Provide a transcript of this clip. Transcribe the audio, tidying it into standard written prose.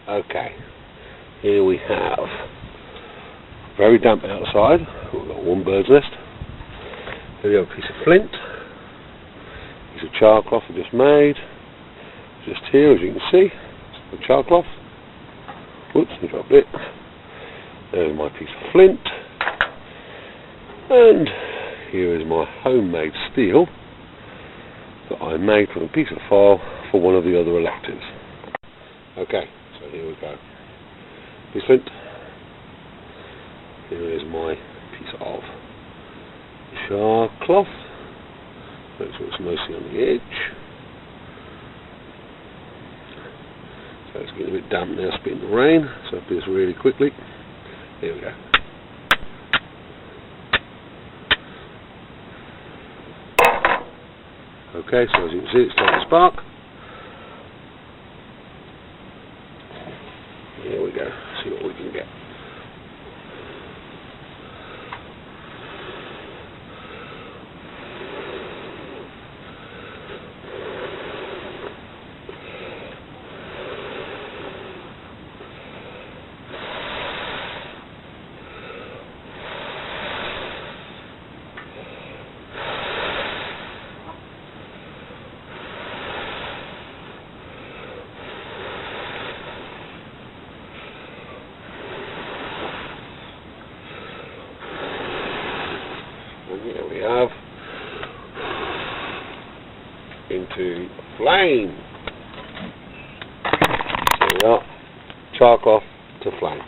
Okay, here we have very damp outside. We've got one bird's nest. Here we have a piece of flint, piece of char cloth I just made. Just here, as you can see, the char cloth. Whoops, I dropped it. There's my piece of flint, and here is my homemade steel that I made from a piece of foil for one of the other electives. Okay, so here we go. Piece of flint. Here is my piece of char cloth. Make sure it's mostly on the edge. So it's getting a bit damp now, spitting the rain, so I'll do this really quickly. Here we go. Okay, so as you can see, it's starting to spark. Here we go, see what we can get. And here we have into flame. There we are, char cloth to flame.